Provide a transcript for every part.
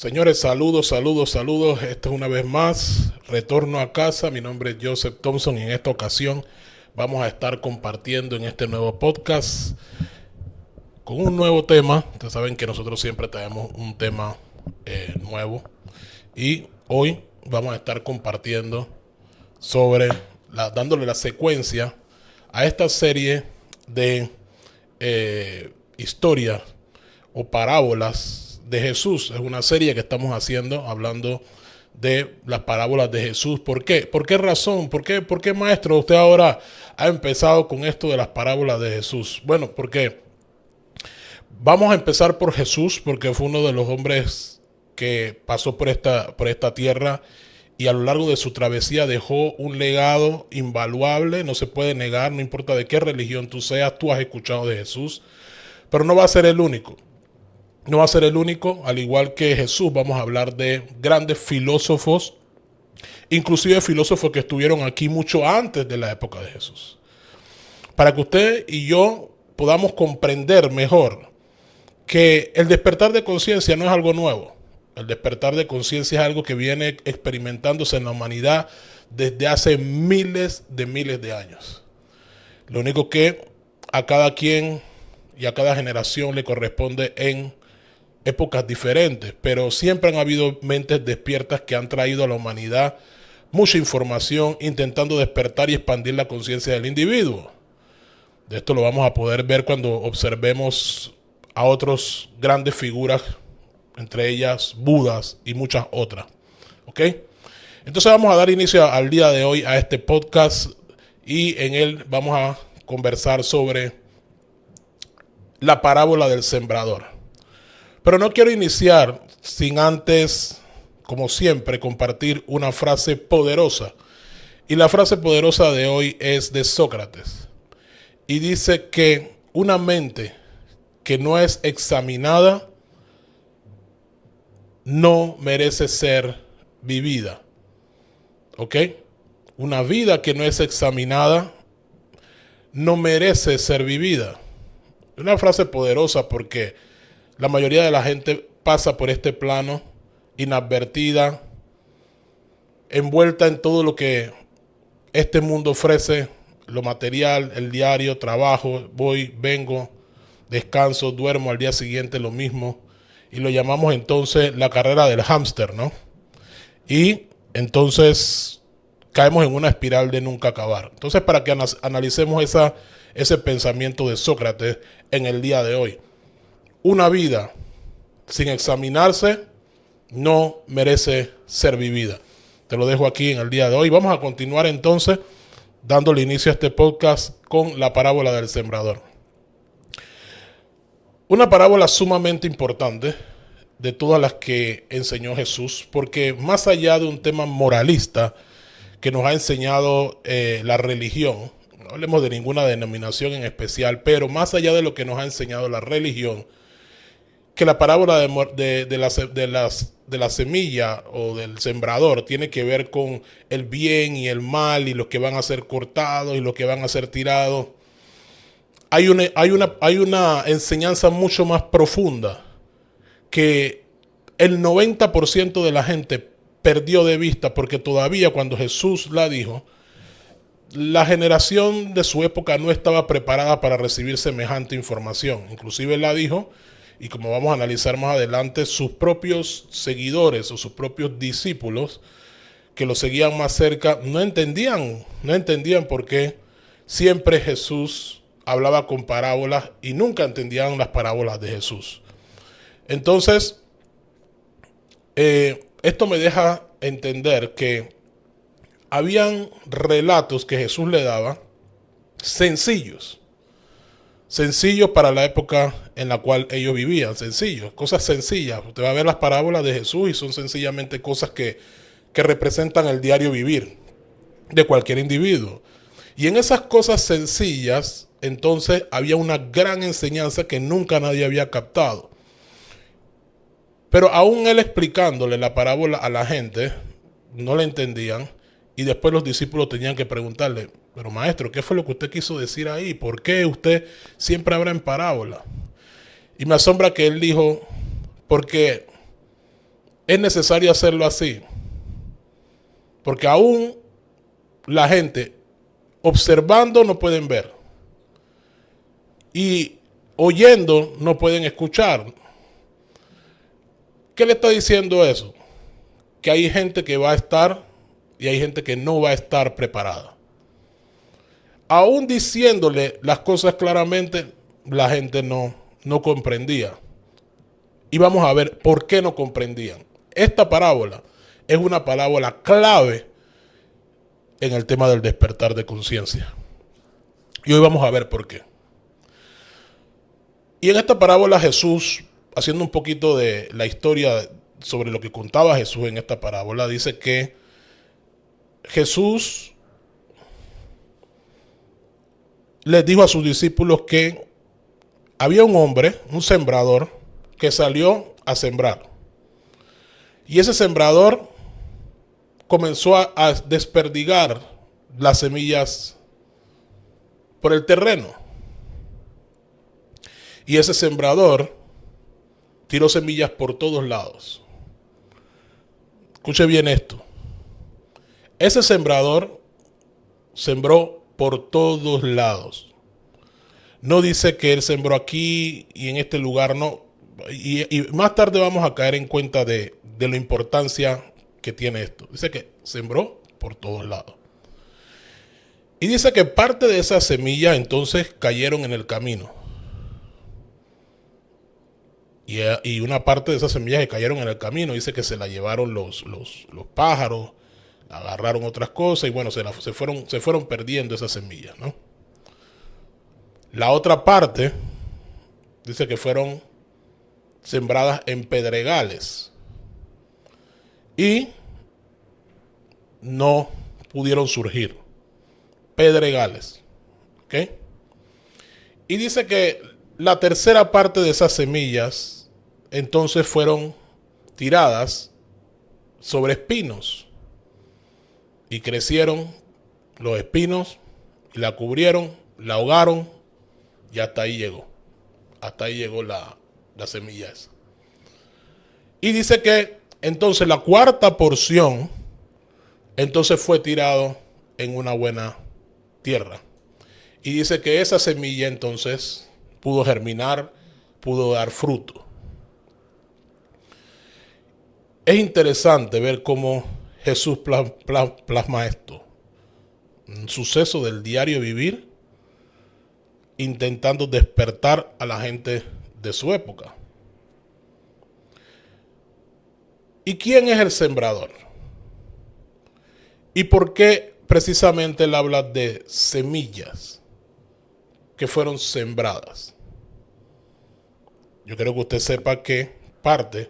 Señores, saludos. Esto es una vez más, retorno a casa. Mi nombre es Joseph Thompson y en esta ocasión vamos a estar compartiendo en este nuevo podcast con un nuevo tema. Ustedes saben que nosotros siempre traemos un tema nuevo y hoy vamos a estar compartiendo dándole la secuencia a esta serie de historias o parábolas de Jesús. Es una serie que estamos haciendo hablando de las parábolas de Jesús. ¿Por qué? ¿Por qué razón? ¿Por qué, maestro, usted ahora ha empezado con esto de las parábolas de Jesús? Bueno, porque vamos a empezar por Jesús, porque fue uno de los hombres que pasó por esta tierra y a lo largo de su travesía dejó un legado invaluable. No se puede negar, no importa de qué religión tú seas, tú has escuchado de Jesús, pero no va a ser el único. No va a ser el único, al igual que Jesús, vamos a hablar de grandes filósofos, inclusive filósofos que estuvieron aquí mucho antes de la época de Jesús. Para que usted y yo podamos comprender mejor que el despertar de conciencia no es algo nuevo. El despertar de conciencia es algo que viene experimentándose en la humanidad desde hace miles de años. Lo único que a cada quien y a cada generación le corresponde en épocas diferentes, pero siempre han habido mentes despiertas que han traído a la humanidad mucha información intentando despertar y expandir la conciencia del individuo. De esto lo vamos a poder ver cuando observemos a otros grandes figuras, entre ellas Budas y muchas otras. ¿Ok? Entonces vamos a dar inicio al día de hoy a este podcast y en él vamos a conversar sobre la parábola del sembrador. Pero no quiero iniciar sin antes, como siempre, compartir una frase poderosa. Y la frase poderosa de hoy es de Sócrates. Y dice que una mente que no es examinada no merece ser vivida. ¿Ok? Una vida que no es examinada no merece ser vivida. Una frase poderosa porque la mayoría de la gente pasa por este plano inadvertida, envuelta en todo lo que este mundo ofrece, lo material, el diario, trabajo, voy, vengo, descanso, duermo, al día siguiente lo mismo. Y lo llamamos entonces la carrera del hámster, ¿no? Y entonces caemos en una espiral de nunca acabar. Entonces, para que analicemos ese pensamiento de Sócrates en el día de hoy. Una vida sin examinarse no merece ser vivida. Te lo dejo aquí en el día de hoy. Vamos a continuar entonces dándole inicio a este podcast con la parábola del sembrador. Una parábola sumamente importante de todas las que enseñó Jesús, porque más allá de un tema moralista que nos ha enseñado la religión, no hablemos de ninguna denominación en especial, pero más allá de lo que nos ha enseñado la religión, que la parábola de la semilla o del sembrador tiene que ver con el bien y el mal y los que van a ser cortados y los que van a ser tirados. Hay una enseñanza mucho más profunda que el 90% de la gente perdió de vista, porque todavía cuando Jesús la dijo, la generación de su época no estaba preparada para recibir semejante información. Inclusive la dijo, y como vamos a analizar más adelante, sus propios seguidores o sus propios discípulos que lo seguían más cerca no entendían por qué siempre Jesús hablaba con parábolas y nunca entendían las parábolas de Jesús. Entonces, esto me deja entender que habían relatos que Jesús le daba sencillos para la época en la cual ellos vivían, sencillos, cosas sencillas. Usted va a ver las parábolas de Jesús y son sencillamente cosas que representan el diario vivir de cualquier individuo. Y en esas cosas sencillas, entonces había una gran enseñanza que nunca nadie había captado. Pero aún él explicándole la parábola a la gente, no la entendían. Y después los discípulos tenían que preguntarle, pero maestro, ¿qué fue lo que usted quiso decir ahí? ¿Por qué usted siempre habla en parábola? Y me asombra que él dijo, porque es necesario hacerlo así, porque aún la gente observando no pueden ver y oyendo no pueden escuchar. ¿Qué le está diciendo eso? Que hay gente que va a estar y hay gente que no va a estar preparada. Aún diciéndole las cosas claramente, la gente no comprendía. Y vamos a ver por qué no comprendían. Esta parábola es una parábola clave en el tema del despertar de conciencia. Y hoy vamos a ver por qué. Y en esta parábola Jesús, haciendo un poquito de la historia sobre lo que contaba Jesús en esta parábola, dice que Jesús les dijo a sus discípulos que había un hombre, un sembrador, que salió a sembrar. Y ese sembrador comenzó a desperdigar las semillas por el terreno. Y ese sembrador tiró semillas por todos lados. Escuche bien esto. Ese sembrador sembró por todos lados. No dice que él sembró aquí y en este lugar no. Y más tarde vamos a caer en cuenta de la importancia que tiene esto. Dice que sembró por todos lados. Y dice que parte de esas semillas entonces cayeron en el camino. Y una parte de esas semillas que cayeron en el camino, dice que se la llevaron los pájaros, agarraron otras cosas y bueno, se fueron perdiendo esas semillas, ¿no? La otra parte dice que fueron sembradas en pedregales y no pudieron surgir. Pedregales, ¿ok? Y dice que la tercera parte de esas semillas entonces fueron tiradas sobre espinos y crecieron los espinos y la cubrieron, la ahogaron y hasta ahí llegó. Hasta ahí llegó la semilla esa. Y dice que entonces la cuarta porción entonces fue tirado en una buena tierra. Y dice que esa semilla entonces pudo germinar, pudo dar fruto. Es interesante ver cómo Jesús plasma esto. Un suceso del diario vivir, intentando despertar a la gente de su época. ¿Y quién es el sembrador? ¿Y por qué precisamente él habla de semillas que fueron sembradas? Yo quiero que usted sepa que parte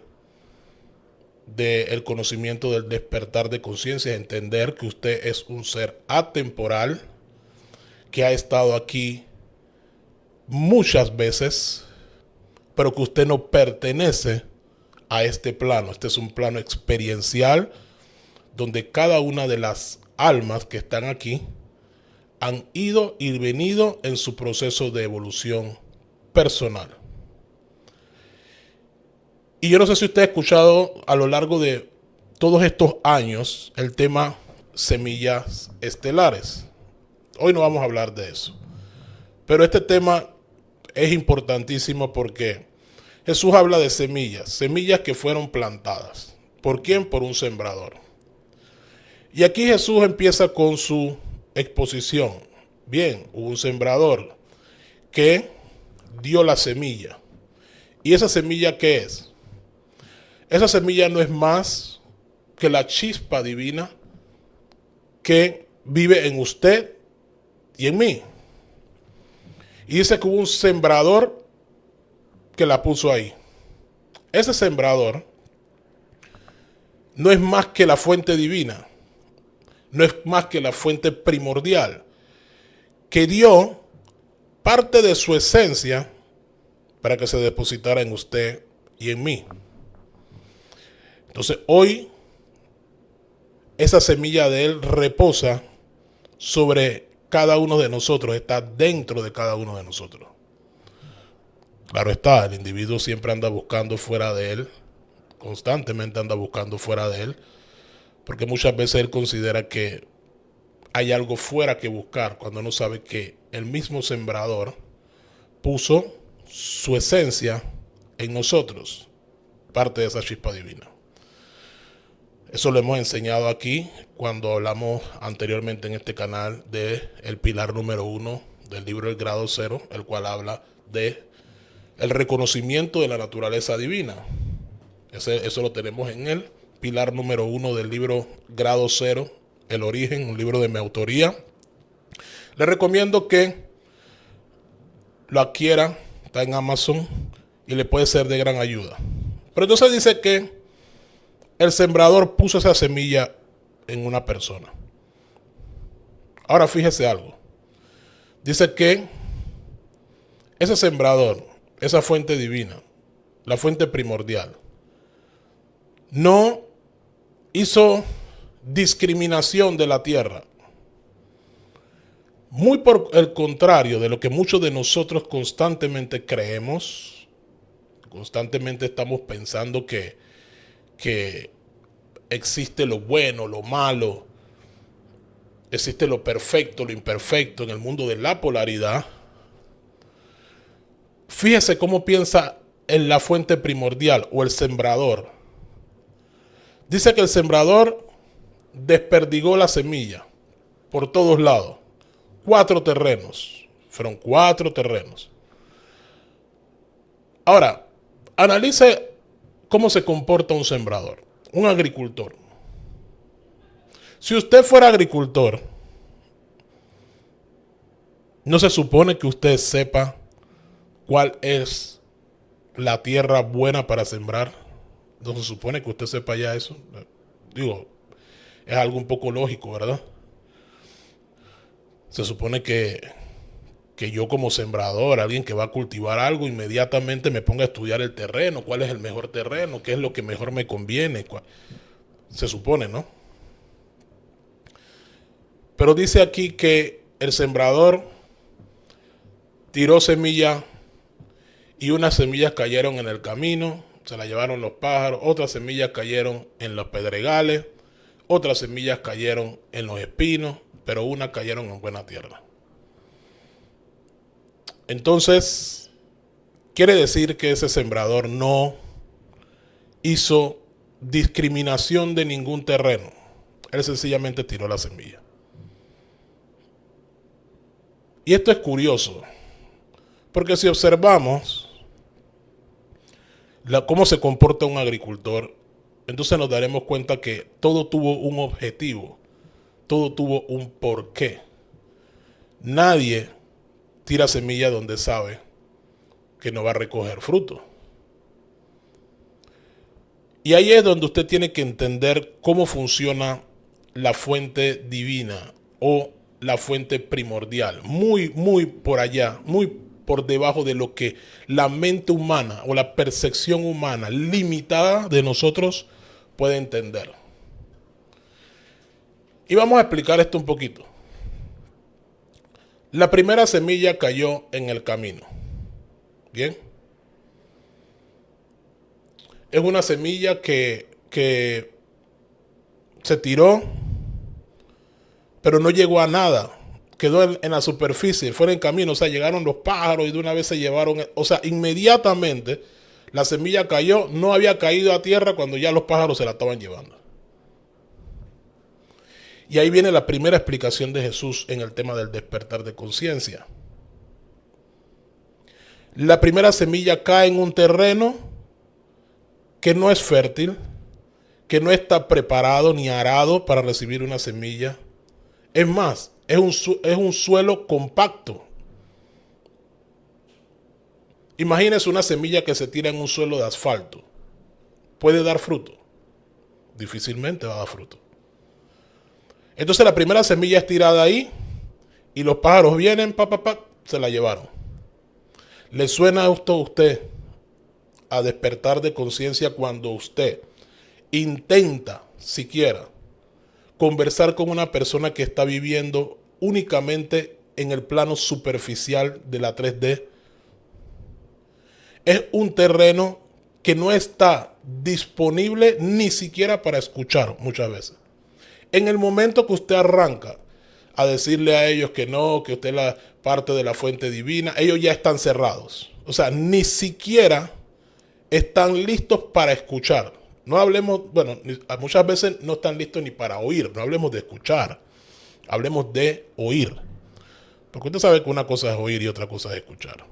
del conocimiento del despertar de conciencia es entender que usted es un ser atemporal que ha estado aquí muchas veces, pero que usted no pertenece a este plano. Este es un plano experiencial donde cada una de las almas que están aquí han ido y venido en su proceso de evolución personal. Y yo no sé si usted ha escuchado a lo largo de todos estos años el tema semillas estelares. Hoy no vamos a hablar de eso. Pero este tema es importantísimo porque Jesús habla de semillas, semillas que fueron plantadas. ¿Por quién? Por un sembrador. Y aquí Jesús empieza con su exposición. Bien, hubo un sembrador que dio la semilla. ¿Y esa semilla qué es? Esa semilla no es más que la chispa divina que vive en usted y en mí. Y dice que hubo un sembrador que la puso ahí. Ese sembrador no es más que la fuente divina, no es más que la fuente primordial, que dio parte de su esencia para que se depositara en usted y en mí. Entonces hoy esa semilla de él reposa sobre cada uno de nosotros, está dentro de cada uno de nosotros. Claro está, el individuo siempre anda buscando fuera de él constantemente anda buscando fuera de él, porque muchas veces él considera que hay algo fuera que buscar, cuando no sabe que el mismo sembrador puso su esencia en nosotros, parte de esa chispa divina. Eso lo hemos enseñado aquí cuando hablamos anteriormente en este canal de el pilar número 1 del libro El Grado Cero, el cual habla de el reconocimiento de la naturaleza divina. Eso lo tenemos en el pilar número 1 del libro Grado Cero, El Origen, un libro de mi autoría. Les recomiendo que lo adquiera, está en Amazon y le puede ser de gran ayuda. Pero entonces dice que el sembrador puso esa semilla en una persona. Ahora fíjese algo. Dice que ese sembrador, esa fuente divina, la fuente primordial, no hizo discriminación de la tierra. Muy por el contrario de lo que muchos de nosotros constantemente creemos, constantemente estamos pensando que existe lo bueno, lo malo, existe lo perfecto, lo imperfecto en el mundo de la polaridad. Fíjese cómo piensa en la fuente primordial o el sembrador. Dice que el sembrador desperdigó la semilla por todos lados. 4 terrenos. Fueron 4 terrenos. Ahora, analice cómo se comporta un sembrador, un agricultor. Si usted fuera agricultor, ¿no se supone que usted sepa cuál es la tierra buena para sembrar? ¿No se supone que usted sepa ya eso? Digo, es algo un poco lógico, ¿verdad? Se supone que yo como sembrador, alguien que va a cultivar algo, inmediatamente me ponga a estudiar el terreno, cuál es el mejor terreno, qué es lo que mejor me conviene. Se supone, ¿no? Pero dice aquí que el sembrador tiró semilla y unas semillas cayeron en el camino, se las llevaron los pájaros, otras semillas cayeron en los pedregales, otras semillas cayeron en los espinos, pero unas cayeron en buena tierra. Entonces, quiere decir que ese sembrador no hizo discriminación de ningún terreno. Él sencillamente tiró la semilla. Y esto es curioso, porque si observamos cómo se comporta un agricultor, entonces nos daremos cuenta que todo tuvo un objetivo, todo tuvo un porqué. Nadie tira semilla donde sabe que no va a recoger fruto. Y ahí es donde usted tiene que entender cómo funciona la fuente divina o la fuente primordial. Muy por allá, muy por debajo de lo que la mente humana o la percepción humana limitada de nosotros puede entender. Y vamos a explicar esto un poquito. La primera semilla cayó en el camino. Bien. Es una semilla que se tiró, pero no llegó a nada. Quedó en la superficie, fuera en camino. O sea, llegaron los pájaros y de una vez se llevaron. O sea, inmediatamente la semilla cayó, no había caído a tierra cuando ya los pájaros se la estaban llevando. Y ahí viene la primera explicación de Jesús en el tema del despertar de conciencia. La primera semilla cae en un terreno que no es fértil, que no está preparado ni arado para recibir una semilla. Es más, es un suelo compacto. Imagínese una semilla que se tira en un suelo de asfalto. ¿Puede dar fruto? Difícilmente va a dar fruto. Entonces la primera semilla es tirada ahí y los pájaros vienen, se la llevaron. ¿Le suena esto a usted a despertar de conciencia cuando usted intenta siquiera conversar con una persona que está viviendo únicamente en el plano superficial de la 3D? Es un terreno que no está disponible ni siquiera para escuchar muchas veces. En el momento que usted arranca a decirle a ellos que no, que usted es la parte de la fuente divina, ellos ya están cerrados. O sea, ni siquiera están listos para escuchar. No hablemos, bueno, muchas veces no están listos ni para oír, no hablemos de escuchar, hablemos de oír. Porque usted sabe que una cosa es oír y otra cosa es escuchar.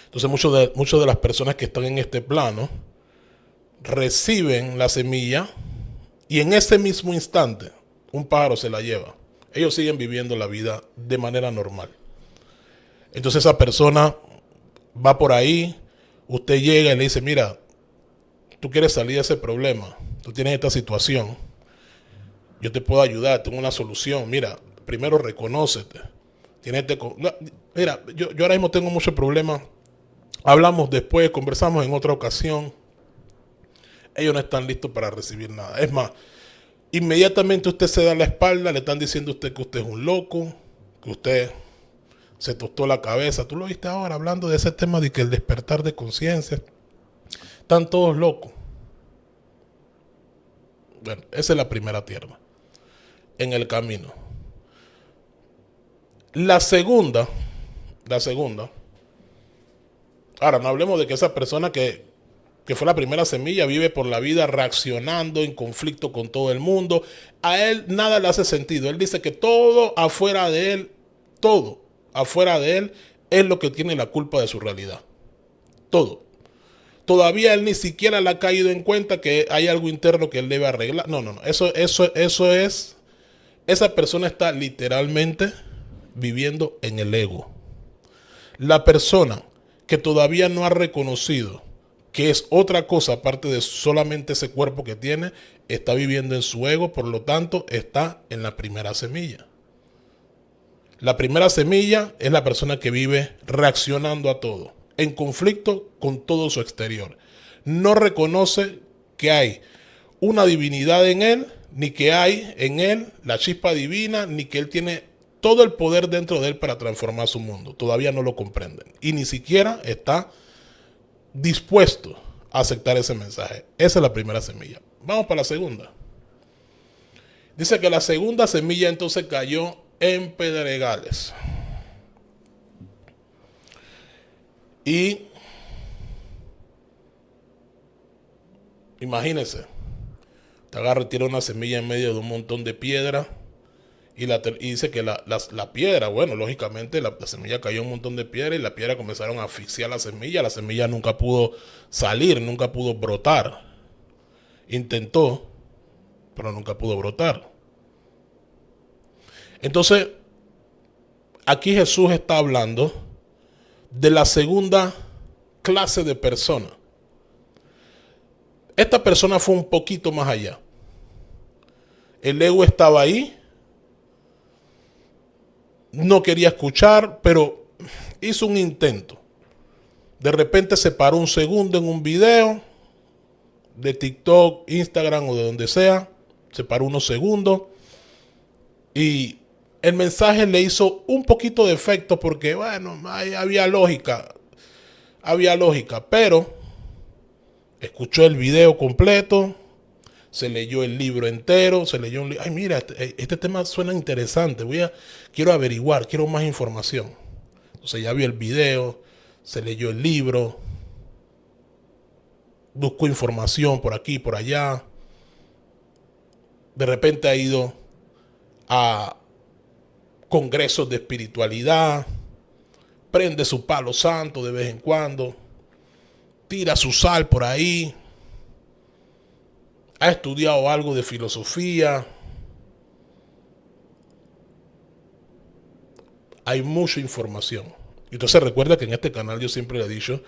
Entonces muchas de las personas que están en este plano reciben la semilla y en ese mismo instante un pájaro se la lleva. Ellos siguen viviendo la vida de manera normal. Entonces esa persona va por ahí, usted llega y le dice, mira, tú quieres salir de ese problema, tú tienes esta situación, yo te puedo ayudar, tengo una solución, mira, primero reconócete. Mira, yo ahora mismo tengo muchos problemas, hablamos después, conversamos en otra ocasión. Ellos no están listos para recibir nada. Es más, inmediatamente usted se da la espalda, le están diciendo a usted que usted es un loco, que usted se tostó la cabeza. Tú lo viste ahora hablando de ese tema de que el despertar de conciencia. Están todos locos. Bueno, esa es la primera tierra en el camino. La segunda, ahora no hablemos de que esa persona que fue la primera semilla vive por la vida reaccionando en conflicto con todo el mundo. A él nada le hace sentido. Él dice que todo afuera de él es lo que tiene la culpa de su realidad. Todo. Todavía él ni siquiera le ha caído en cuenta que hay algo interno que él debe arreglar. No. Eso es. Esa persona está literalmente viviendo en el ego. La persona que todavía no ha reconocido que es otra cosa aparte de solamente ese cuerpo que tiene, está viviendo en su ego, por lo tanto está en la primera semilla. La primera semilla es la persona que vive reaccionando a todo, en conflicto con todo su exterior. No reconoce que hay una divinidad en él, ni que hay en él la chispa divina, ni que él tiene todo el poder dentro de él para transformar su mundo. Todavía no lo comprenden y ni siquiera está dispuesto a aceptar ese mensaje. Esa es la primera semilla. Vamos para la segunda. Dice que la segunda semilla entonces cayó en pedregales. Y imagínense, te agarra y tira una semilla en medio de un montón de piedra. Y dice que la piedra, bueno, lógicamente la semilla cayó en un montón de piedra y la piedra comenzaron a asfixiar la semilla nunca pudo salir, nunca pudo brotar. Intentó, pero nunca pudo brotar. Entonces, aquí Jesús está hablando de la segunda clase de persona. Esta persona fue un poquito más allá. El ego estaba ahí. No quería escuchar, pero hizo un intento. De repente se paró un segundo en un video de TikTok, Instagram o de donde sea. Se paró unos segundos y el mensaje le hizo un poquito de efecto porque, bueno, había lógica, pero escuchó el video completo, se leyó el libro entero, ay, mira, este tema suena interesante, quiero averiguar, quiero más información. Entonces ya vio el video, se leyó el libro, buscó información por aquí, por allá. De repente ha ido a congresos de espiritualidad, prende su palo santo de vez en cuando, tira su sal por ahí. Ha estudiado algo de filosofía. Hay mucha información. Entonces recuerda que en este canal yo siempre le he dicho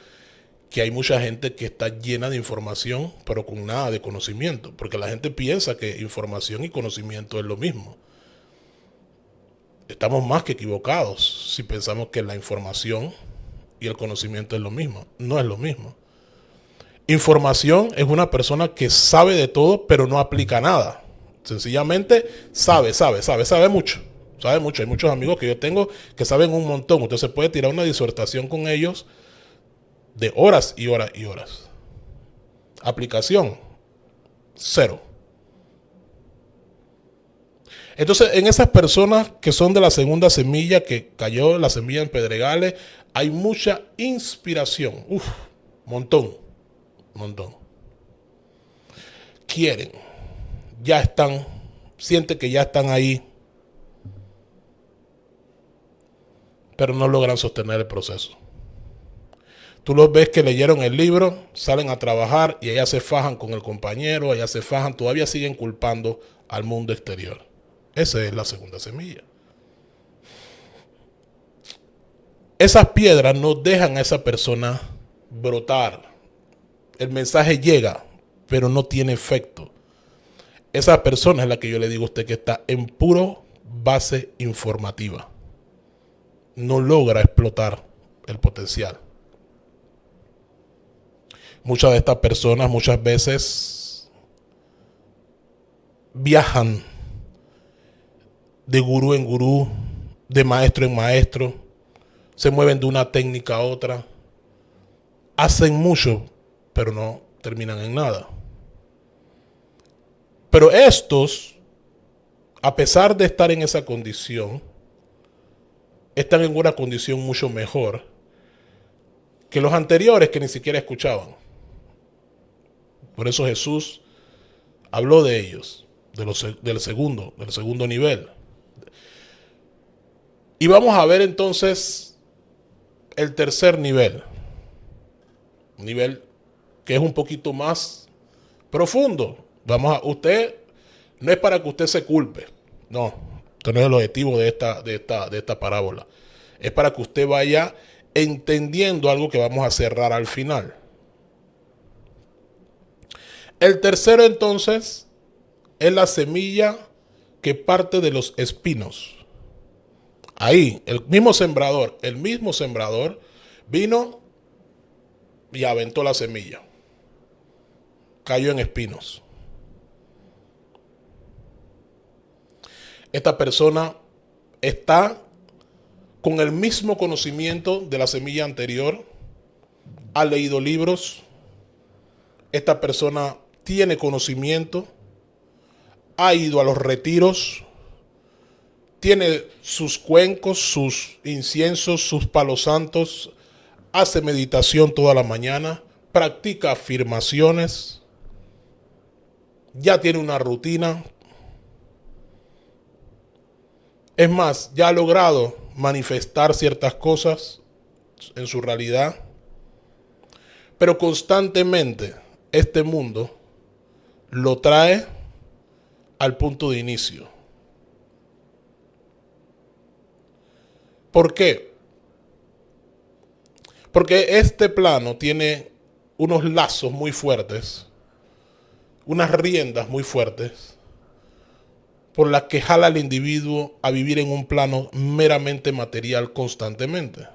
que hay mucha gente que está llena de información, pero con nada de conocimiento. Porque la gente piensa que información y conocimiento es lo mismo. Estamos más que equivocados si pensamos que la información y el conocimiento es lo mismo. No es lo mismo. Información es una persona que sabe de todo, pero no aplica nada. Sencillamente sabe mucho. Sabe mucho. Hay muchos amigos que yo tengo que saben un montón. Usted se puede tirar una disertación con ellos de horas y horas y horas. Aplicación, cero. Entonces, en esas personas que son de la segunda semilla, que cayó la semilla en Pedregales, hay mucha inspiración. Uf, montón, montón. Quieren, ya están, sienten que ya están ahí, pero no logran sostener el proceso. Tú los ves que leyeron el libro, salen a trabajar y allá se fajan con el compañero, allá se fajan, todavía siguen culpando al mundo exterior. Esa es la segunda semilla. Esas piedras no dejan a esa persona brotar. El mensaje llega, pero no tiene efecto. Esa persona es la que yo le digo a usted que está en puro base informativa. No logra explotar el potencial. Muchas de estas personas muchas veces viajan de gurú en gurú, de maestro en maestro, se mueven de una técnica a otra, hacen mucho, pero no terminan en nada. Pero estos, a pesar de estar en esa condición, están en una condición mucho mejor que los anteriores que ni siquiera escuchaban. Por eso Jesús habló de ellos, del segundo nivel. Y vamos a ver entonces el tercer nivel. Un nivel que es un poquito más profundo. Usted, no es para que usted se culpe. No, esto no es el objetivo de esta parábola. Es para que usted vaya entendiendo algo que vamos a cerrar al final. El tercero entonces es la semilla que parte de los espinos. Ahí, el mismo sembrador vino y aventó la semilla. Cayó en espinos. Esta persona está con el mismo conocimiento de la semilla anterior, ha leído libros, esta persona tiene conocimiento, ha ido a los retiros, tiene sus cuencos, sus inciensos, sus palos santos, hace meditación toda la mañana, practica afirmaciones, ya tiene una rutina. Es más, ya ha logrado manifestar ciertas cosas en su realidad, pero constantemente este mundo lo trae al punto de inicio. ¿Por qué? Porque este plano tiene unos lazos muy fuertes, unas riendas muy fuertes, por las que jala al individuo a vivir en un plano meramente material constantemente.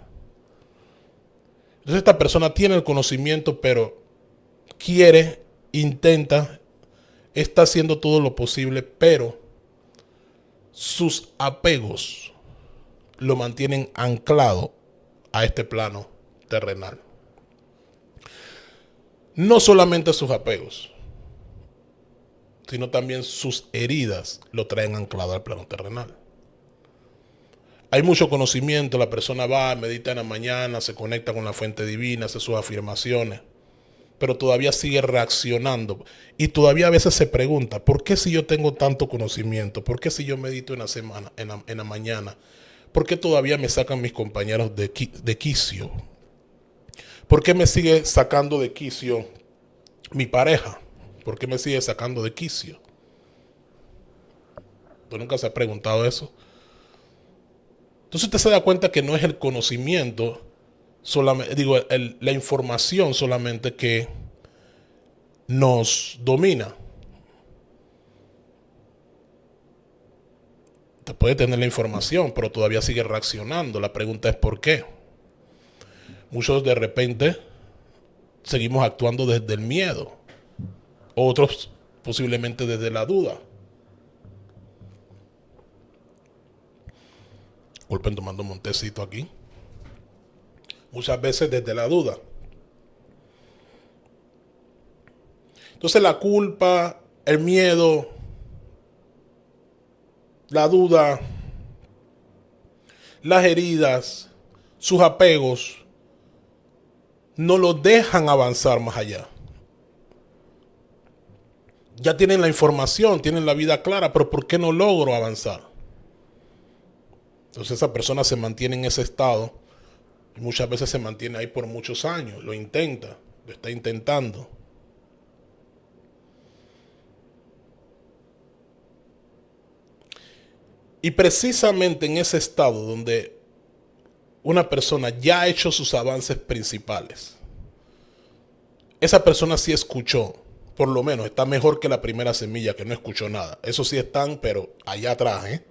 Entonces esta persona tiene el conocimiento, pero quiere, intenta, está haciendo todo lo posible, pero sus apegos lo mantienen anclado a este plano terrenal. No solamente sus apegos, sino también sus heridas lo traen anclado al plano terrenal. Hay mucho conocimiento, la persona va, medita en la mañana, se conecta con la fuente divina, hace sus afirmaciones, pero todavía sigue reaccionando y todavía a veces se pregunta, ¿por qué si yo tengo tanto conocimiento? ¿Por qué si yo medito en la mañana? ¿Por qué todavía me sacan mis compañeros de quicio? ¿Por qué me sigue sacando de quicio mi pareja? ¿Por qué me sigue sacando de quicio? ¿Tú nunca se ha preguntado eso? Entonces usted se da cuenta que no es el conocimiento, la información solamente que nos domina. Usted puede tener la información, pero todavía sigue reaccionando. La pregunta es ¿por qué? Muchos de repente seguimos actuando desde el miedo. Otros posiblemente desde la duda. Disculpen, tomando un tecito aquí. Muchas veces desde la duda. Entonces la culpa, el miedo, la duda, las heridas, sus apegos, no lo dejan avanzar más allá. Ya tienen la información, tienen la vida clara, pero ¿por qué no logro avanzar? Entonces esa persona se mantiene en ese estado y muchas veces se mantiene ahí por muchos años, lo intenta, lo está intentando. Y precisamente en ese estado donde una persona ya ha hecho sus avances principales, esa persona sí escuchó, por lo menos está mejor que la primera semilla que no escuchó nada. Eso sí están, pero allá atrás, ¿eh?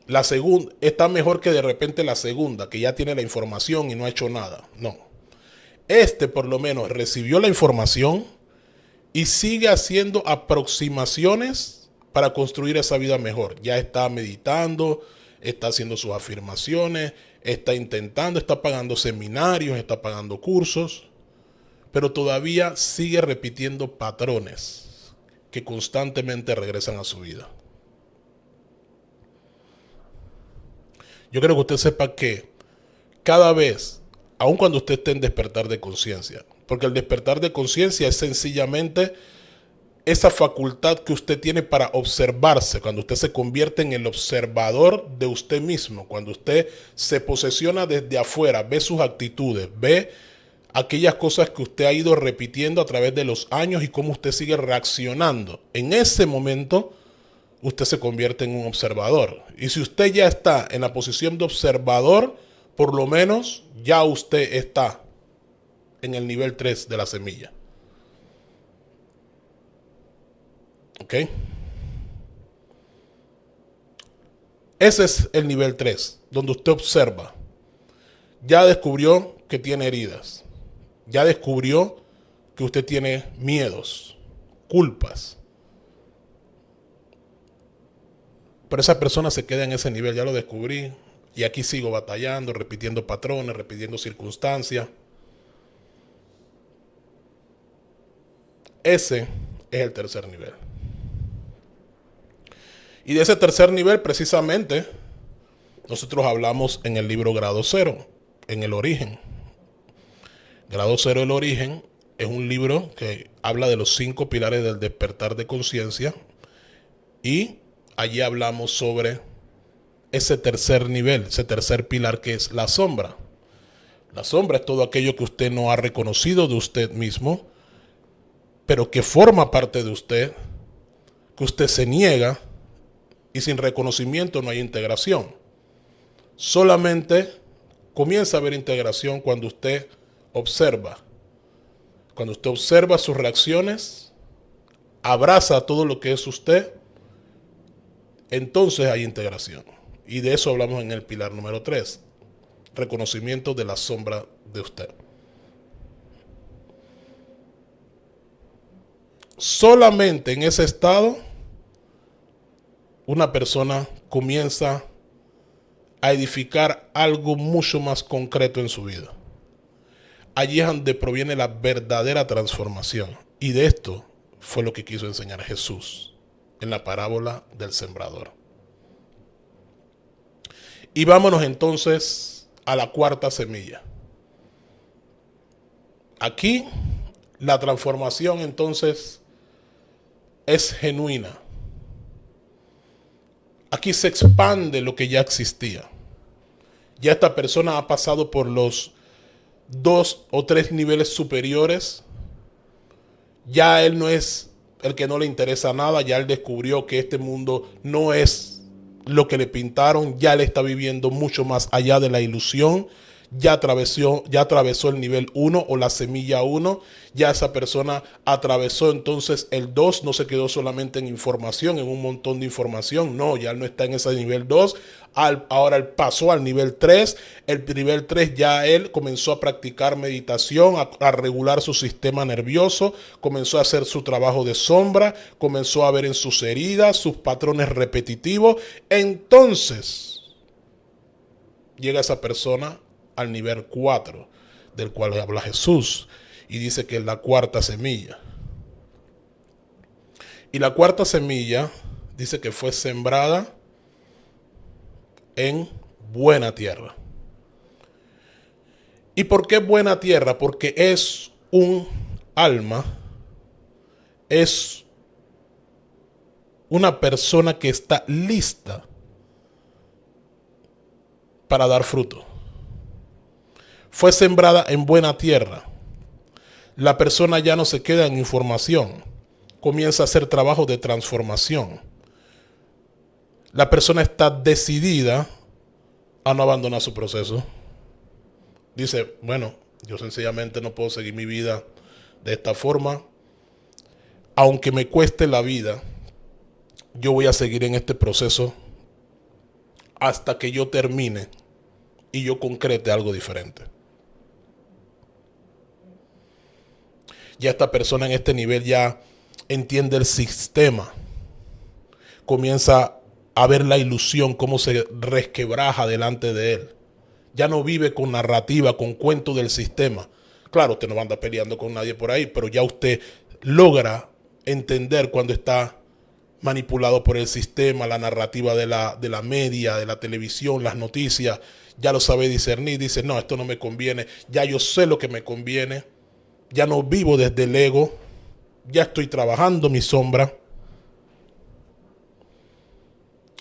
La segunda está mejor que de repente la segunda, que ya tiene la información y no ha hecho nada. No. Este por lo menos recibió la información y sigue haciendo aproximaciones para construir esa vida mejor. Ya está meditando, está haciendo sus afirmaciones, está intentando, está pagando seminarios, está pagando cursos, pero todavía sigue repitiendo patrones que constantemente regresan a su vida. Yo quiero que usted sepa que cada vez, aun cuando usted esté en despertar de conciencia, porque el despertar de conciencia es sencillamente esa facultad que usted tiene para observarse, cuando usted se convierte en el observador de usted mismo, cuando usted se posesiona desde afuera, ve sus actitudes, ve aquellas cosas que usted ha ido repitiendo a través de los años y cómo usted sigue reaccionando. En ese momento, usted se convierte en un observador. Y si usted ya está en la posición de observador, por lo menos ya usted está en el nivel 3 de la semilla. ¿Ok? Ese es el nivel 3, donde usted observa. Ya descubrió que tiene heridas. Ya descubrió que usted tiene miedos, culpas. Pero esa persona se queda en ese nivel, ya lo descubrí. Y aquí sigo batallando, repitiendo patrones, repitiendo circunstancias. Ese es el tercer nivel. Y de ese tercer nivel, precisamente, nosotros hablamos en el libro Grado Cero, en el origen. Grado Cero, el origen, es un libro que habla de los 5 pilares del despertar de conciencia. Y allí hablamos sobre ese tercer nivel, ese tercer pilar que es la sombra. La sombra es todo aquello que usted no ha reconocido de usted mismo, pero que forma parte de usted, que usted se niega, y sin reconocimiento no hay integración. Solamente comienza a haber integración cuando usted observa. Cuando usted observa sus reacciones, abraza todo lo que es usted, entonces hay integración. Y de eso hablamos en el pilar número 3, reconocimiento de la sombra de usted. Solamente en ese estado, una persona comienza a edificar algo mucho más concreto en su vida. Allí es donde proviene la verdadera transformación. Y de esto fue lo que quiso enseñar Jesús en la parábola del sembrador. Y vámonos entonces a la cuarta semilla. Aquí la transformación entonces es genuina. Aquí se expande lo que ya existía. Ya esta persona ha pasado por los 2 o 3 niveles superiores. Ya él no es el que no le interesa nada. Ya él descubrió que este mundo no es lo que le pintaron. Ya él está viviendo mucho más allá de la ilusión. Ya atravesó el nivel 1 o la semilla 1. Ya esa persona atravesó entonces el 2. No se quedó solamente en información, en un montón de información. No, ya él no está en ese nivel 2. Ahora él pasó al nivel 3. El nivel 3 ya él comenzó a practicar meditación, a regular su sistema nervioso. Comenzó a hacer su trabajo de sombra. Comenzó a ver en sus heridas, sus patrones repetitivos. Entonces llega esa persona al nivel 4, del cual habla Jesús, y dice que es la cuarta semilla. Y la cuarta semilla dice que fue sembrada en buena tierra. ¿Y por qué buena tierra? Porque es un alma, es una persona que está lista para dar fruto. Fue sembrada en buena tierra. La persona ya no se queda en información, comienza a hacer trabajo de transformación. La persona está decidida a no abandonar su proceso. Dice, bueno, yo sencillamente no puedo seguir mi vida de esta forma. Aunque me cueste la vida, yo voy a seguir en este proceso hasta que yo termine y yo concrete algo diferente. Ya esta persona en este nivel ya entiende el sistema, comienza a ver la ilusión, cómo se resquebraja delante de él. Ya no vive con narrativa, con cuento del sistema. Claro, usted no anda peleando con nadie por ahí, pero ya usted logra entender cuando está manipulado por el sistema, la narrativa de la media, de la televisión, las noticias. Ya lo sabe discernir, dice, no, esto no me conviene, ya yo sé lo que me conviene, ya no vivo desde el ego, ya estoy trabajando mi sombra.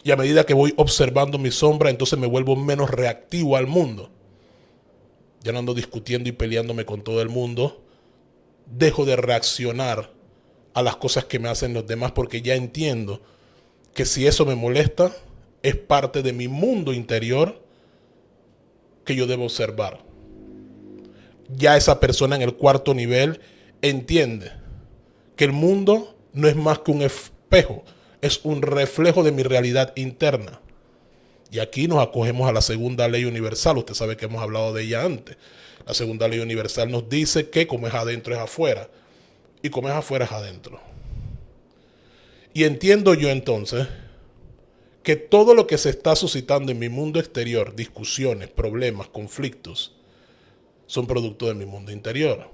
Y a medida que voy observando mi sombra, entonces me vuelvo menos reactivo al mundo. Ya no ando discutiendo y peleándome con todo el mundo. Dejo de reaccionar a las cosas que me hacen los demás porque ya entiendo que si eso me molesta, es parte de mi mundo interior que yo debo observar. Ya esa persona en el cuarto nivel entiende que el mundo no es más que un espejo, es un reflejo de mi realidad interna. Y aquí nos acogemos a la segunda ley universal. Usted sabe que hemos hablado de ella antes. La segunda ley universal nos dice que como es adentro es afuera. Y como es afuera es adentro. Y entiendo yo entonces que todo lo que se está suscitando en mi mundo exterior, discusiones, problemas, conflictos, son producto de mi mundo interior.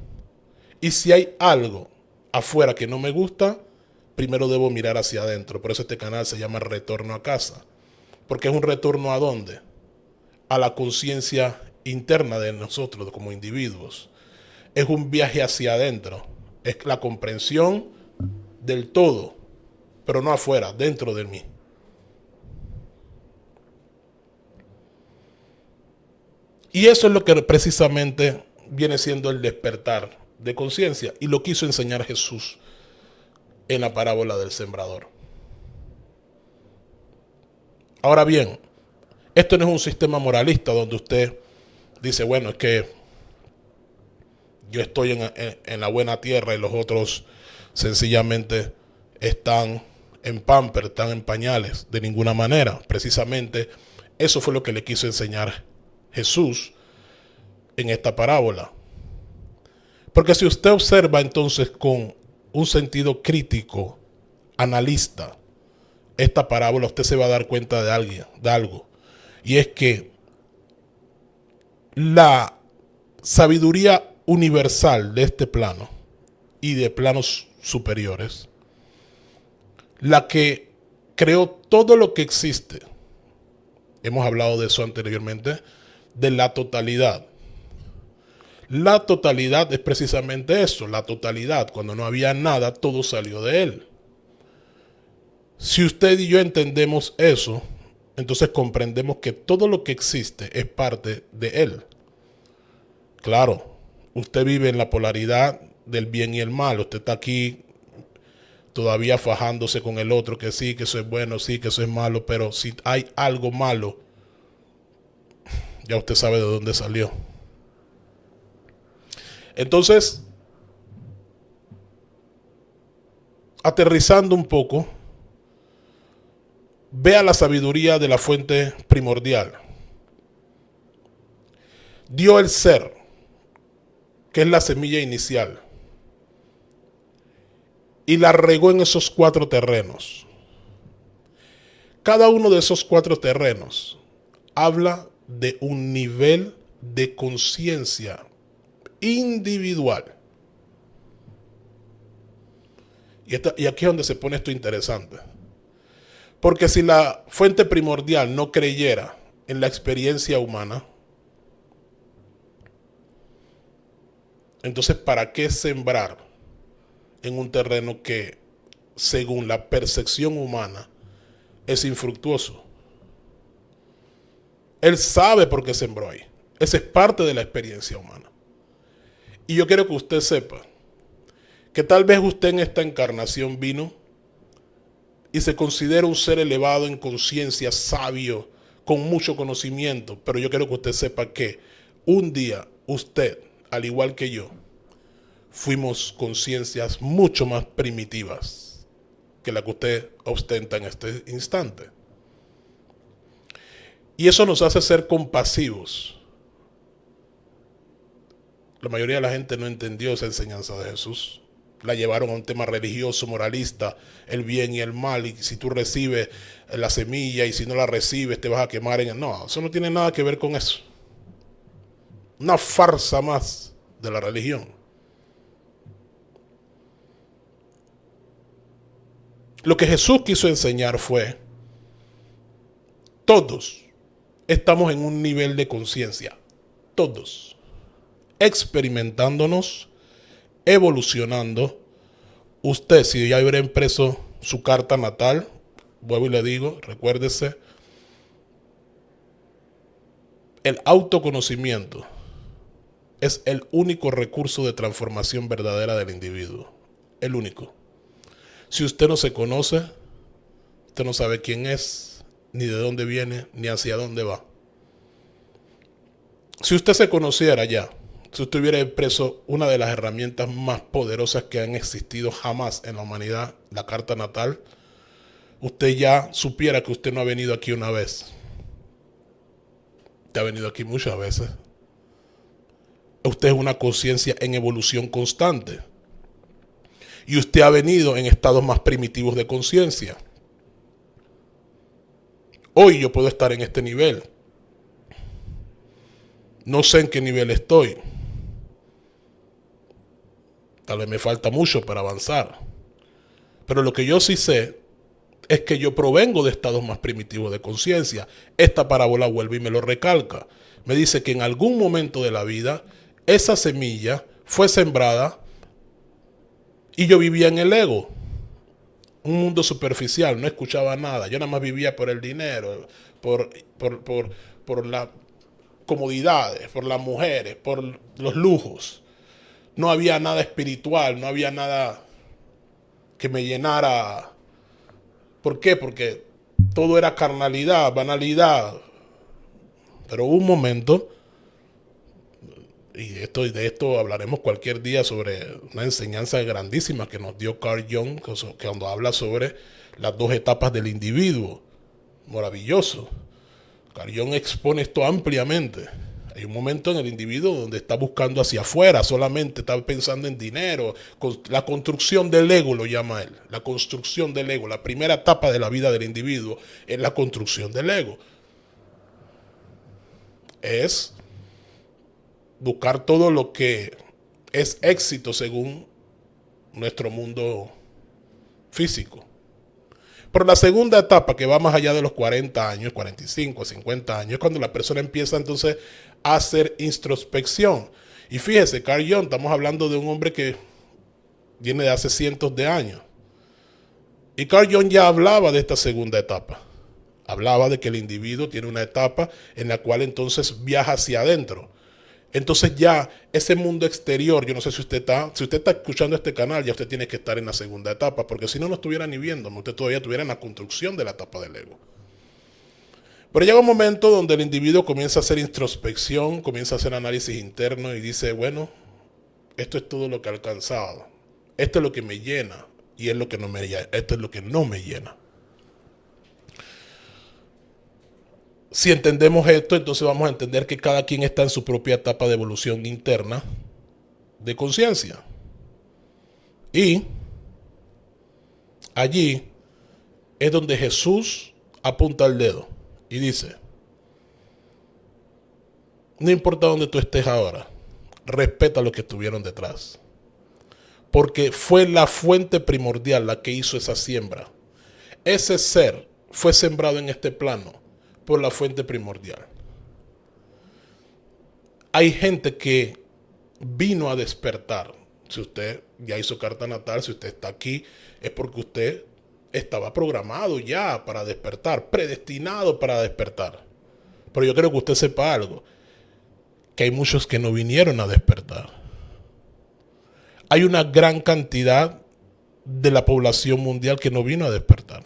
Y si hay algo afuera que no me gusta, primero debo mirar hacia adentro. Por eso este canal se llama Retorno a Casa. Porque es un retorno ¿a dónde? A la conciencia interna de nosotros como individuos. Es un viaje hacia adentro. Es la comprensión del todo, pero no afuera, dentro de mí. Y eso es lo que precisamente viene siendo el despertar de conciencia. Y lo quiso enseñar Jesús en la parábola del sembrador. Ahora bien, esto no es un sistema moralista donde usted dice, bueno, es que yo estoy en la buena tierra y los otros sencillamente están en pamper, están en pañales. De ninguna manera. Precisamente eso fue lo que le quiso enseñar Jesús en esta parábola. Porque si usted observa entonces con un sentido crítico, analista, esta parábola, usted se va a dar cuenta de algo. Y es que la sabiduría universal de este plano y de planos superiores, la que creó todo lo que existe, hemos hablado de eso anteriormente, de la totalidad. La totalidad es precisamente eso, la totalidad. Cuando no había nada, todo salió de él. Si usted y yo entendemos eso, entonces comprendemos que todo lo que existe es parte de él. Claro, usted vive en la polaridad del bien y el mal. Usted está aquí todavía fajándose con el otro, que sí, que eso es bueno, sí, que eso es malo, pero si hay algo malo, ya usted sabe de dónde salió. Entonces, aterrizando un poco, vea la sabiduría de la fuente primordial. Dio el ser, que es la semilla inicial, y la regó en esos 4 terrenos. Cada uno de esos 4 terrenos habla de un nivel de conciencia individual. Y aquí es donde se pone esto interesante. Porque si la fuente primordial no creyera en la experiencia humana, entonces ¿para qué sembrar en un terreno que, según la percepción humana, es infructuoso? Él sabe por qué sembró ahí. Esa es parte de la experiencia humana. Y yo quiero que usted sepa que tal vez usted en esta encarnación vino y se considera un ser elevado en conciencia, sabio, con mucho conocimiento, pero yo quiero que usted sepa que un día usted, al igual que yo, fuimos conciencias mucho más primitivas que la que usted ostenta en este instante. Y eso nos hace ser compasivos. La mayoría de la gente no entendió esa enseñanza de Jesús. La llevaron a un tema religioso, moralista, el bien y el mal, y si tú recibes la semilla y si no la recibes te vas a quemar en el... No, eso no tiene nada que ver con eso. Una farsa más de la religión. Lo que Jesús quiso enseñar fue: todos estamos en un nivel de conciencia, todos, experimentándonos, evolucionando. Usted, si ya hubiera impreso su carta natal, vuelvo y le digo, recuérdese, el autoconocimiento es el único recurso de transformación verdadera del individuo. El único. Si usted no se conoce, usted no sabe quién es, ni de dónde viene, ni hacia dónde va. Si usted se conociera ya, si usted hubiera impreso una de las herramientas más poderosas que han existido jamás en la humanidad, la carta natal, usted ya supiera que usted no ha venido aquí una vez. Usted ha venido aquí muchas veces. Usted es una conciencia en evolución constante. Y usted ha venido en estados más primitivos de conciencia. Hoy yo puedo estar en este nivel. No sé en qué nivel estoy. Tal vez me falta mucho para avanzar. Pero lo que yo sí sé es que yo provengo de estados más primitivos de conciencia. Esta parábola vuelve y me lo recalca. Me dice que en algún momento de la vida esa semilla fue sembrada y yo vivía en el ego. Un mundo superficial, no escuchaba nada. Yo nada más vivía por el dinero, por las comodidades, por las mujeres, por los lujos. No había nada espiritual, no había nada que me llenara. ¿Por qué? Porque todo era carnalidad, banalidad. Pero hubo un momento, y de esto hablaremos cualquier día, sobre una enseñanza grandísima que nos dio Carl Jung, que cuando habla sobre las dos etapas del individuo. Maravilloso. Carl Jung expone esto ampliamente. Hay un momento en el individuo donde está buscando hacia afuera, solamente está pensando en dinero. La construcción del ego lo llama él. La construcción del ego. La primera etapa de la vida del individuo es la construcción del ego. Es buscar todo lo que es éxito según nuestro mundo físico. Pero la segunda etapa, que va más allá de los 40 años, 45, 50 años, es cuando la persona empieza entonces a hacer introspección. Y fíjese, Carl Jung, estamos hablando de un hombre que viene de hace cientos de años. Y Carl Jung ya hablaba de esta segunda etapa. Hablaba de que el individuo tiene una etapa en la cual entonces viaja hacia adentro. Entonces ya ese mundo exterior, yo no sé si usted está escuchando este canal, ya usted tiene que estar en la segunda etapa, porque si no, no estuviera ni viéndome, usted todavía estuviera en la construcción de la etapa del ego. Pero llega un momento donde el individuo comienza a hacer introspección, comienza a hacer análisis interno y dice, bueno, esto es todo lo que he alcanzado, esto es lo que me llena y esto es lo que no me llena. Si entendemos esto, entonces vamos a entender que cada quien está en su propia etapa de evolución interna de conciencia. Y allí es donde Jesús apunta el dedo y dice, no importa dónde tú estés ahora, respeta a los que estuvieron detrás. porque fue la fuente primordial la que hizo esa siembra. Ese ser fue sembrado en este plano por la fuente primordial. Hay gente que vino a despertar. Si usted ya hizo carta natal, si usted está aquí, es porque usted estaba programado ya para despertar, predestinado para despertar. Pero yo creo que usted sepa algo, que hay muchos que no vinieron a despertar. Hay una gran cantidad de la población mundial que no vino a despertar.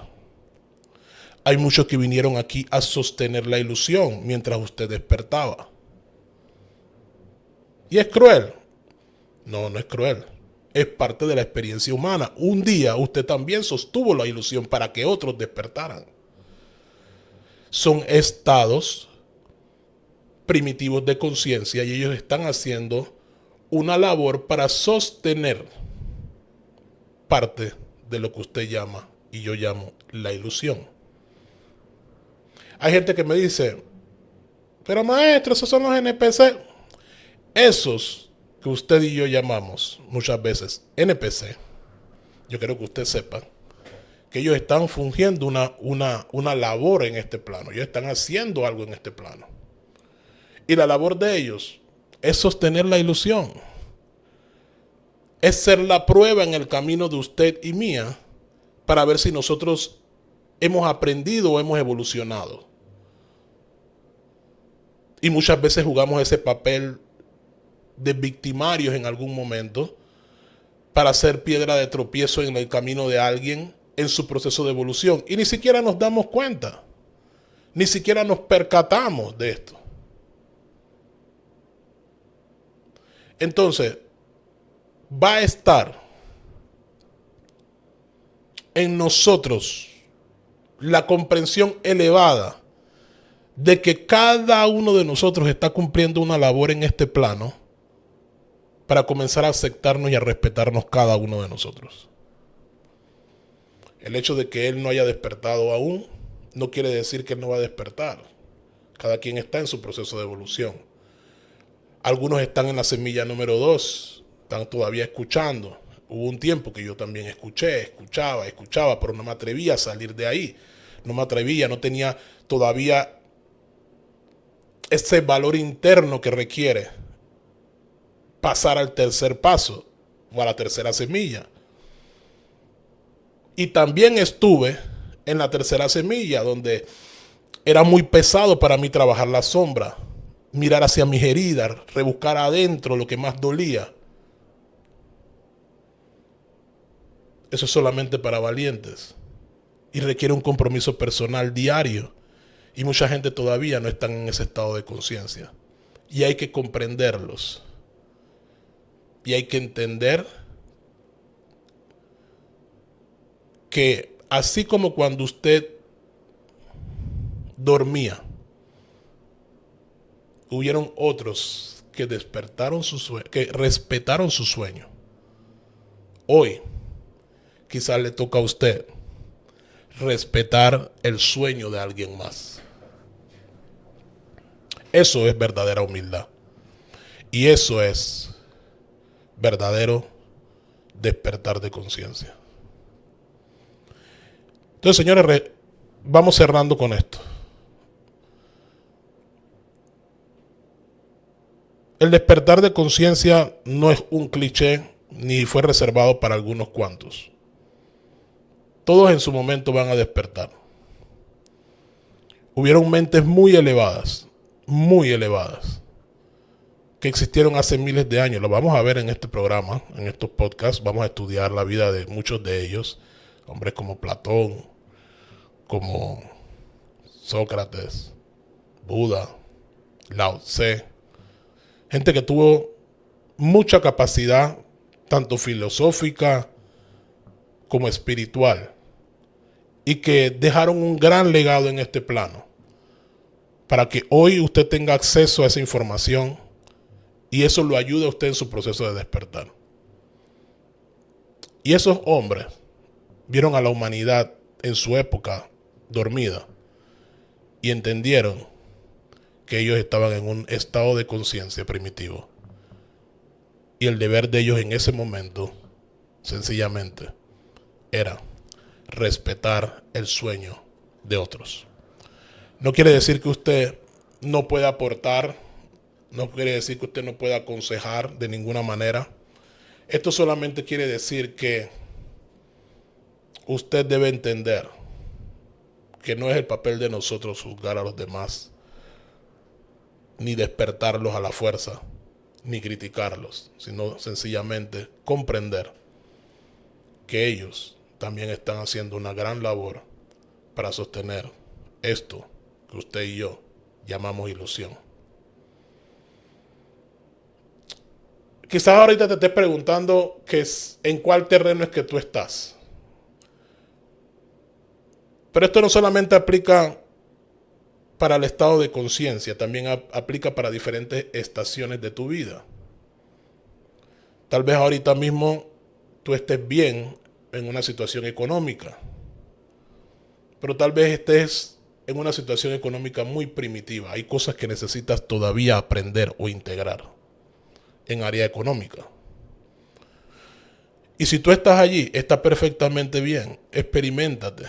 Hay muchos que vinieron aquí a sostener la ilusión mientras usted despertaba. ¿Y es cruel? No, no es cruel. Es parte de la experiencia humana. Un día usted también sostuvo la ilusión para que otros despertaran. Son estados primitivos de conciencia y ellos están haciendo una labor para sostener parte de lo que usted llama y yo llamo la ilusión. Hay gente que me dice, pero maestro, esos son los NPC. Esos que usted y yo llamamos muchas veces NPC, yo quiero que usted sepa que ellos están fungiendo una labor en este plano. Ellos están haciendo algo en este plano. Y la labor de ellos es sostener la ilusión. Es ser la prueba en el camino de usted y mía para ver si nosotros hemos aprendido o hemos evolucionado. Y muchas veces jugamos ese papel de victimarios en algún momento para ser piedra de tropiezo en el camino de alguien en su proceso de evolución. Y ni siquiera nos damos cuenta. Ni siquiera nos percatamos de esto. Entonces, va a estar en nosotros la comprensión elevada de que cada uno de nosotros está cumpliendo una labor en este plano para comenzar a aceptarnos y a respetarnos cada uno de nosotros. El hecho de que él no haya despertado aún no quiere decir que él no va a despertar. Cada quien está en su proceso de evolución. Algunos están en la semilla número 2, están todavía escuchando. Hubo un tiempo que yo también escuchaba, pero no me atrevía a salir de ahí. No me atrevía, no tenía todavía ese valor interno que requiere pasar al tercer paso o a la tercera semilla. Y también estuve en la tercera semilla, donde era muy pesado para mí trabajar la sombra, mirar hacia mis heridas, rebuscar adentro lo que más dolía. Eso es solamente para valientes y requiere un compromiso personal diario. Y mucha gente todavía no está en ese estado de conciencia. Y hay que comprenderlos. Y hay que entender que así como cuando usted dormía, hubieron otros que despertaron su sueño, que respetaron su sueño. Hoy, quizás le toca a usted respetar el sueño de alguien más. Eso es verdadera humildad. Y eso es verdadero despertar de conciencia. Entonces, señores, vamos cerrando con esto. El despertar de conciencia no es un cliché ni fue reservado para algunos cuantos. Todos en su momento van a despertar. Hubieron mentes muy elevadas, que existieron hace miles de años. Lo vamos a ver en este programa, en estos podcasts. Vamos a estudiar la vida de muchos de ellos. Hombres como Platón, como Sócrates, Buda, Lao Tse. Gente que tuvo mucha capacidad, tanto filosófica como espiritual, y que dejaron un gran legado en este plano, para que hoy usted tenga acceso a esa información y eso lo ayude a usted en su proceso de despertar. Y esos hombres vieron a la humanidad en su época dormida y entendieron que ellos estaban en un estado de conciencia primitivo. Y el deber de ellos en ese momento sencillamente era respetar el sueño de otros. No quiere decir que usted no pueda aportar, no quiere decir que usted no pueda aconsejar de ninguna manera. Esto solamente quiere decir que usted debe entender que no es el papel de nosotros juzgar a los demás, ni despertarlos a la fuerza, ni criticarlos, sino sencillamente comprender que ellos también están haciendo una gran labor para sostener esto que usted y yo llamamos ilusión. Quizás ahorita te estés preguntando en cuál terreno es que tú estás. Pero esto no solamente aplica para el estado de conciencia, también aplica para diferentes estaciones de tu vida. Tal vez ahorita mismo tú estés bien en una situación económica, pero tal vez estés en una situación económica muy primitiva. Hay cosas que necesitas todavía aprender o integrar en área económica. Y si tú estás allí, está perfectamente bien. Experiméntate.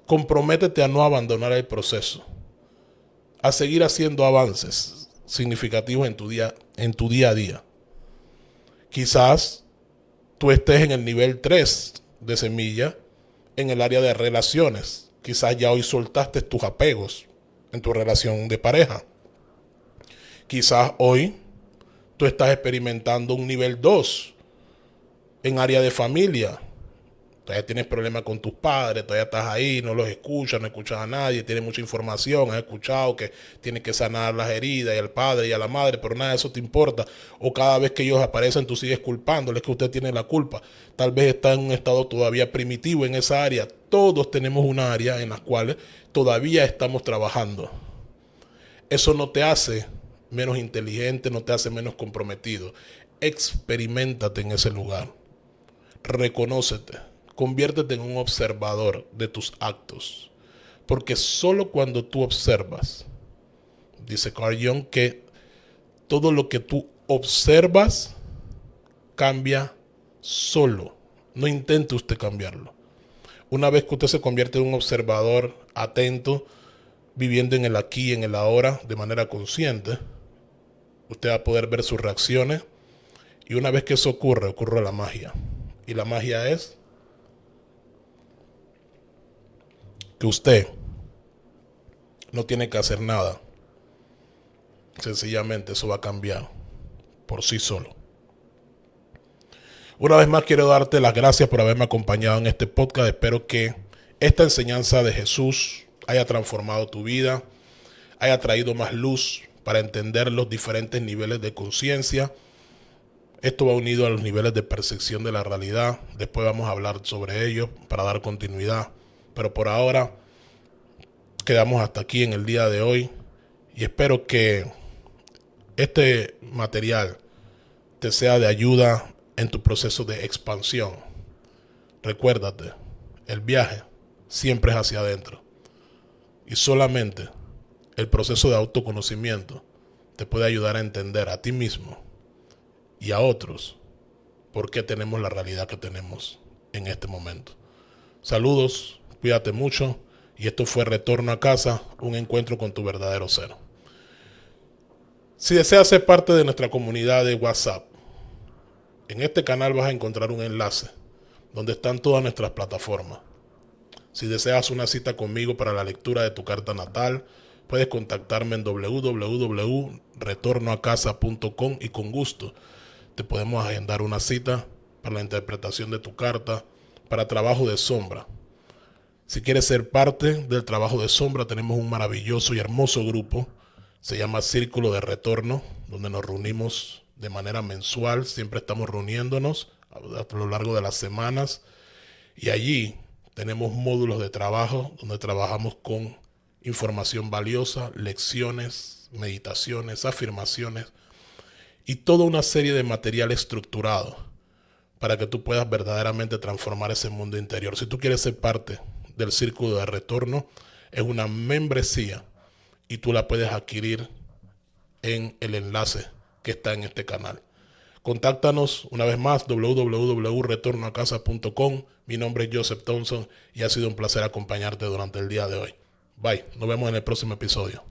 Comprométete a no abandonar el proceso, a seguir haciendo avances significativos en tu día a día. Quizás tú estés en el nivel 3 de semilla en el área de relaciones. Quizás ya hoy soltaste tus apegos en tu relación de pareja. Quizás hoy tú estás experimentando un nivel 2 en área de familia. Todavía tienes problemas con tus padres, todavía estás ahí, no los escuchas, no escuchas a nadie, tienes mucha información, has escuchado que tienes que sanar las heridas y al padre y a la madre, pero nada de eso te importa. O cada vez que ellos aparecen tú sigues culpándoles que usted tiene la culpa. Tal vez está en un estado todavía primitivo en esa área. Todos tenemos una área en la cual todavía estamos trabajando. Eso no te hace menos inteligente, no te hace menos comprometido. Experiméntate en ese lugar. Reconócete. Conviértete en un observador de tus actos. Porque solo cuando tú observas, dice Carl Jung, que todo lo que tú observas cambia solo. No intente usted cambiarlo. Una vez que usted se convierte en un observador atento, viviendo en el aquí y en el ahora de manera consciente, usted va a poder ver sus reacciones. Y una vez que eso ocurre la magia. Y la magia es que usted no tiene que hacer nada. Sencillamente eso va a cambiar por sí solo. Una vez más quiero darte las gracias por haberme acompañado en este podcast. Espero que esta enseñanza de Jesús haya transformado tu vida, haya traído más luz para entender los diferentes niveles de conciencia. Esto va unido a los niveles de percepción de la realidad. Después vamos a hablar sobre ello para dar continuidad. Pero por ahora quedamos hasta aquí en el día de hoy y espero que este material te sea de ayuda en tu proceso de expansión. Recuérdate, el viaje siempre es hacia adentro y solamente el proceso de autoconocimiento te puede ayudar a entender a ti mismo y a otros por qué tenemos la realidad que tenemos en este momento. Saludos, cuídate mucho. Y esto fue Retorno a Casa, un encuentro con tu verdadero ser. Si deseas ser parte de nuestra comunidad de WhatsApp, en este canal vas a encontrar un enlace donde están todas nuestras plataformas. Si deseas una cita conmigo para la lectura de tu carta natal, puedes contactarme en www.retornoacasa.com y con gusto te podemos agendar una cita para la interpretación de tu carta, para trabajo de sombra. Si quieres ser parte del trabajo de sombra, tenemos un maravilloso y hermoso grupo. Se llama Círculo de Retorno, donde nos reunimos de manera mensual. Siempre estamos reuniéndonos a lo largo de las semanas. Y allí tenemos módulos de trabajo donde trabajamos con información valiosa, lecciones, meditaciones, afirmaciones y toda una serie de material estructurado para que tú puedas verdaderamente transformar ese mundo interior. Si tú quieres ser parte del Círculo de Retorno, es una membresía y tú la puedes adquirir en el enlace que está en este canal. Contáctanos una vez más, www.retornoacasa.com. Mi nombre es Joseph Thompson y ha sido un placer acompañarte durante el día de hoy. Bye, nos vemos en el próximo episodio.